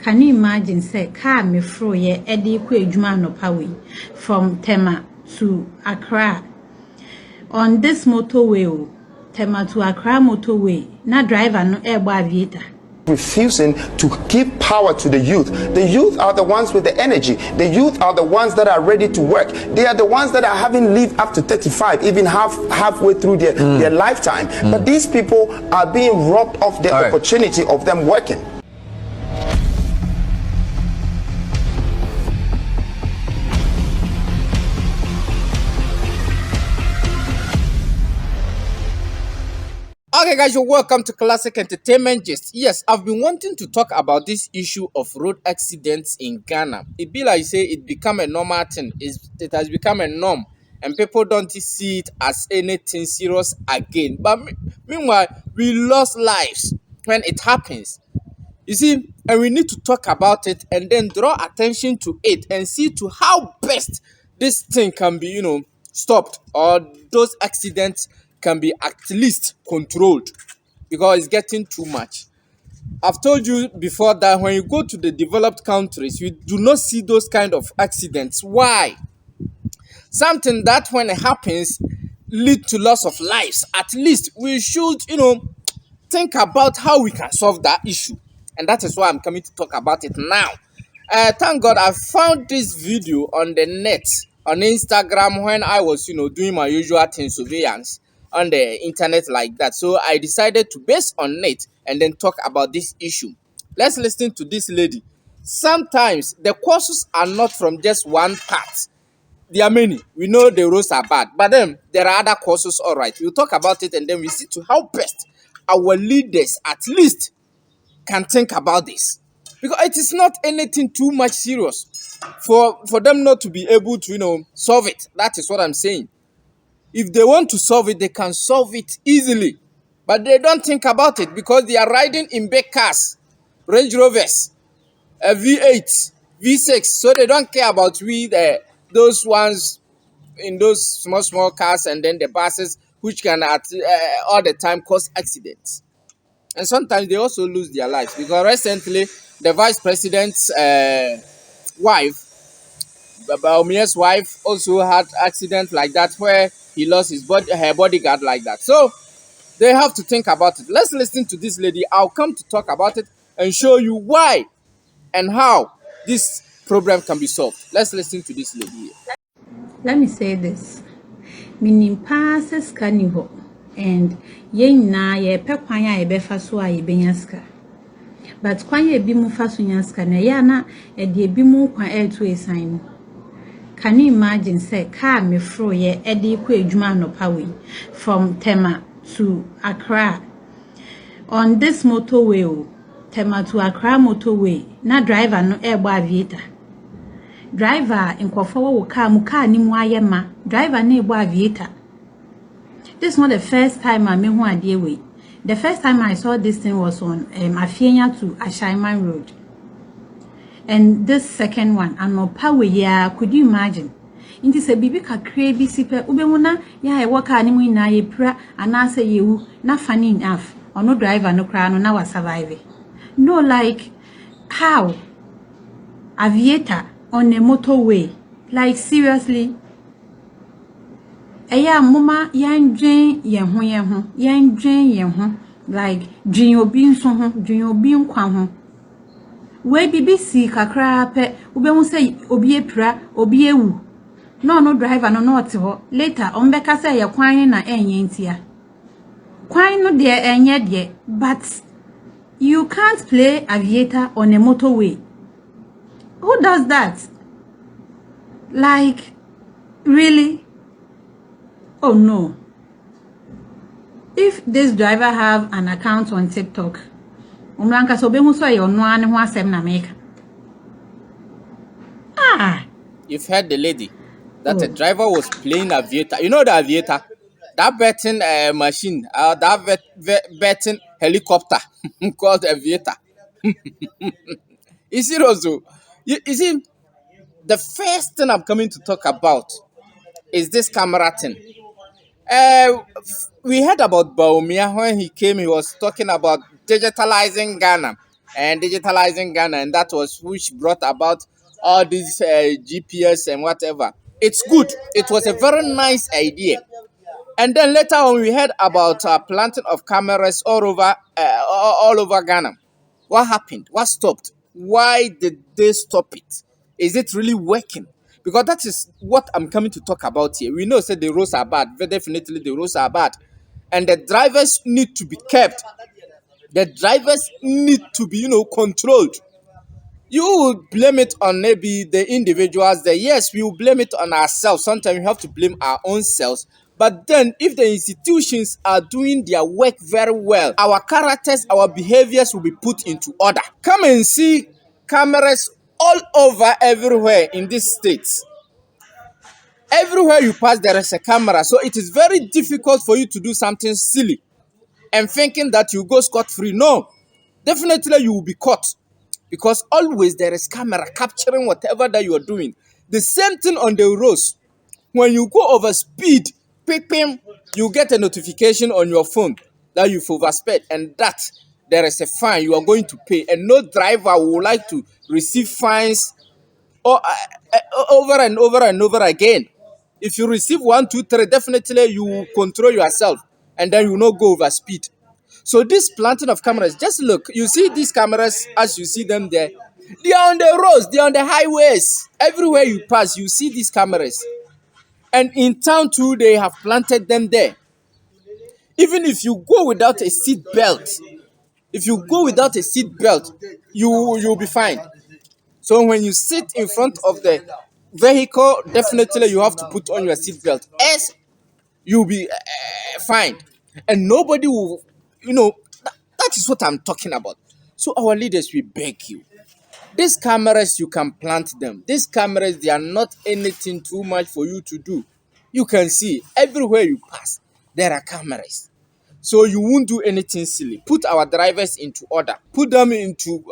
Can you imagine say car me fro ye edi ku ejuma no pawe from Tema to Accra on this motorway Tema to Accra motorway na driver no ebo aviator refusing to give power to the youth. The youth are the ones with the energy. The youth are the ones that are ready to work. They are the ones that are having lived up to 35, even halfway through their lifetime. But these people are being robbed of the opportunity of them working. Okay, guys, you're welcome to Classic Entertainment Gist. Yes, I've been wanting to talk about this issue of road accidents in Ghana. It be like say it become a normal thing. It has become a norm, and people don't see it as anything serious again. But meanwhile, we lost lives when it happens. You see, and we need to talk about it and then draw attention to it and see to how best this thing can be, stopped, or those accidents can be at least controlled, because it's getting too much. I've told you before that when you go to the developed countries, you do not see those kind of accidents. Why? Something that when it happens lead to loss of lives. At least we should, think about how we can solve that issue. And that is why I'm coming to talk about it now. Thank God I found this video on the net, on Instagram, when I was, doing my usual thing, surveillance on the internet like that. So I decided to base on it and then talk about this issue. Let's listen to this lady. Sometimes the causes are not from just one part. There are many. We know the roads are bad, but then there are other causes. All right, we'll talk about it and then we see to how best our leaders at least can think about this, because it is not anything too much serious for them not to be able to solve it. That is what I'm saying. If they want to solve it, they can solve it easily, but they don't think about it because they are riding in big cars, Range Rovers, V8, V6, so they don't care about those ones in those small cars, and then the buses, which can all the time cause accidents. And sometimes they also lose their lives, because recently the vice president's wife, Baumia's wife, also had accident like that where he lost her bodyguard like that. So they have to think about it. Let's listen to this lady. I'll come to talk about it and show you why and how this problem can be solved. Let's listen to this lady. let me say this minim passes kaniho and yen na ye pe kwan a ye befa so a ye benya ska but kwan ye bi mu fa so nya ska na ya na e de bi mu kwan e to esan no. Can you imagine say car me fro ye edi ku ejuma no pawe from Tema to Accra on this motorway Tema to Accra motorway na driver no ebo aviator driver nkofo wo car ni mu ayema driver na ebo aviator. This is not the first time I mean who the first time I saw this thing was on Afienya to Ashaiman Road. And this second one, and no power ya, could you imagine? In this a baby ka crazy sipe ubemuna ya work animal na ye pra and I say you not funny enough or no driver no crown no now survive. No, like how aviator on a motorway, like seriously. Eya mama yan dwen ye ho like dwen obi nso ho dwen obi nkwa ho we BBC kakra pe ubemu say obi epra obi ewu no driver no ote ho later on beka say ye kwan na enye ntia kwan no de enye de but you can't play aviator on a motorway. Who does that? Like really? Oh no. If this driver have an account on TikTok, umranka so be hu so ye ono ane ho asem na make. You've heard the lady that the driver was playing aviator. You know the aviator, that betting machine, that betting helicopter called aviator. You see, also, you see, the first thing I'm coming to talk about is this camera thing. We heard about Baumia when he came. He was talking about digitalizing Ghana. and digitalizing Ghana, and that was which brought about all these GPS and whatever. It's good. It was a very nice idea. And then later on, we heard about planting of cameras all over Ghana. What happened? What stopped? Why did they stop it? Is it really working? Because that is what I'm coming to talk about here. We know, say the roads are bad. Very definitely, the roads are bad, and the drivers need to be kept. The drivers need to be, controlled. You will blame it on maybe the individuals there. Yes, we will blame it on ourselves. Sometimes we have to blame our own selves. But then, if the institutions are doing their work very well, our characters, our behaviors will be put into order. Come and see cameras all over everywhere in this state. Everywhere you pass, there is a camera. So it is very difficult for you to do something silly and thinking that you go scot-free. No, definitely you will be caught, because always there is camera capturing whatever that you are doing. The same thing on the roads. When you go over speed, you get a notification on your phone that you've oversped, and that there is a fine you are going to pay. And no driver would like to receive fines over and over and over again. If you receive 1, 2, 3, definitely you will control yourself, and then you will not go over speed. So this planting of cameras, just look, you see these cameras as you see them there. They are on the roads, they are on the highways. Everywhere you pass, you see these cameras. And in town too, they have planted them there. Even if you go without a seat belt, you'll be fine. So when you sit in front of the vehicle, definitely you have to put on your seat belt. Else, you'll be fined. And nobody will, that is what I'm talking about. So our leaders, we beg you. These cameras, you can plant them. These cameras, they are not anything too much for you to do. You can see everywhere you pass, there are cameras. So you won't do anything silly. Put our drivers into order. Put them into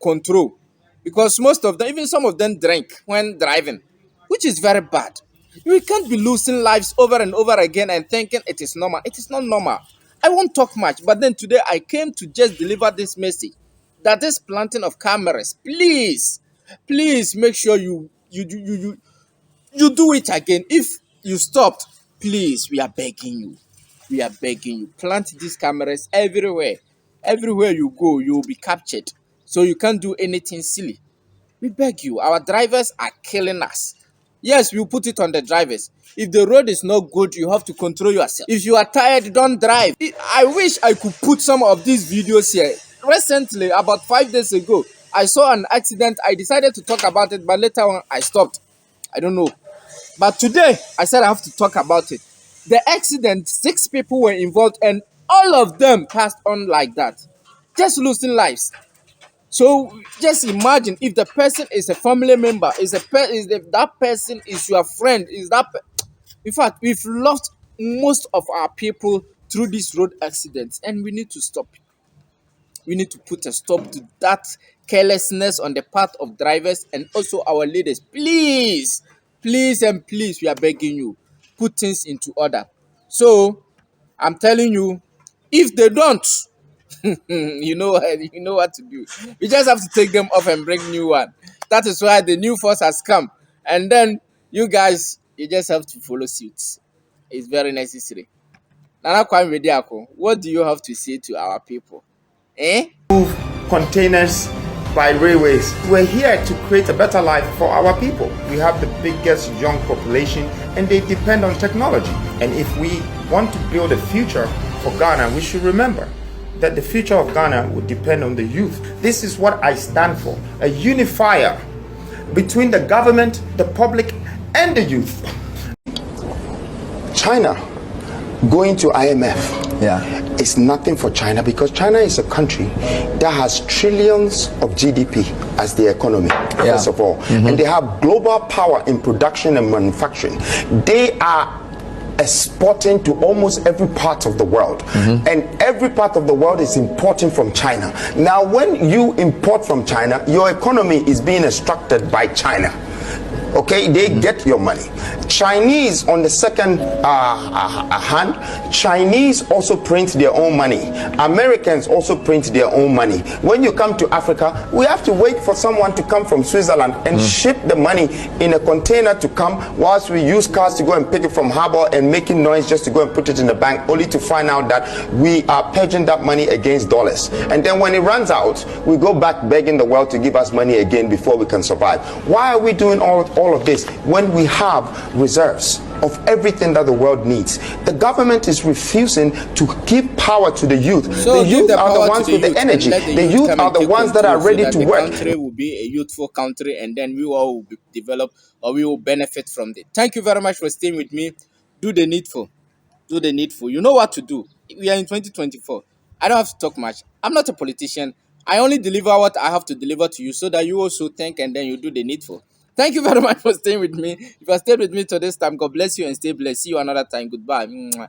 control. Because most of them, even some of them drink when driving, which is very bad. We can't be losing lives over and over again and thinking it is normal. It is not normal. I won't talk much, but then today I came to just deliver this message that this planting of cameras, please make sure you do it again. If you stopped, please, we are begging you. We are begging you. Plant these cameras everywhere. Everywhere you go, you will be captured. So you can't do anything silly. We beg you. Our drivers are killing us. Yes, we put it on the drivers. If the road is not good, you have to control yourself. If you are tired, don't drive. I wish I could put some of these videos here. Recently, about 5 days ago, I saw an accident. I decided to talk about it, but later on, I stopped. I don't know. But today, I said I have to talk about it. The accident, 6 people were involved, and all of them passed on like that. Just losing lives. So just imagine if the person is a family member, that person is your friend, in fact, we've lost most of our people through these road accidents, and we need to stop. We need to put a stop to that carelessness on the part of drivers and also our leaders. Please, and please, we are begging you, put things into order. So I'm telling you, if they don't, you know what to do. You just have to take them off and bring new one. That is why the new force has come, and then you guys, you just have to follow suit. It's very necessary. Nana Kwame Diako, what do you have to say to our people? Move containers by railways. We're here to create a better life for our people. We have the biggest young population, and they depend on technology. And if we want to build a future for Ghana, we should remember that the future of Ghana would depend on the youth. This is what I stand for, a unifier between the government, the public, and the youth. China going to IMF is nothing for China, because China is a country that has trillions of GDP as the economy, first of all. And they have global power in production and manufacturing. They are exporting to almost every part of the world, and every part of the world is importing from China. Now when you import from China, your economy is being extracted by China. Okay, they get your money. Chinese, on the second hand, Chinese also print their own money. Americans also print their own money. When you come to Africa, we have to wait for someone to come from Switzerland and ship the money in a container to come, whilst we use cars to go and pick it from harbor and making noise just to go and put it in the bank, only to find out that we are pledging that money against dollars. And then when it runs out, we go back begging the world to give us money again before we can survive. Why are we doing all of this when we have reserves of everything that the world needs? The government is refusing to give power to the youth. So the youth are the ones with the energy. The youth are the ones that are ready to work. The country will be a youthful country, and then we all will develop, or we will benefit from it. Thank you very much for staying with me. Do the needful. Do the needful. You know what to do. We are in 2024. I don't have to talk much. I'm not a politician. I only deliver what I have to deliver to you so that you also think and then you do the needful. Thank you very much for staying with me. If you have stayed with me to this time, God bless you and stay blessed. See you another time. Goodbye. Mwah.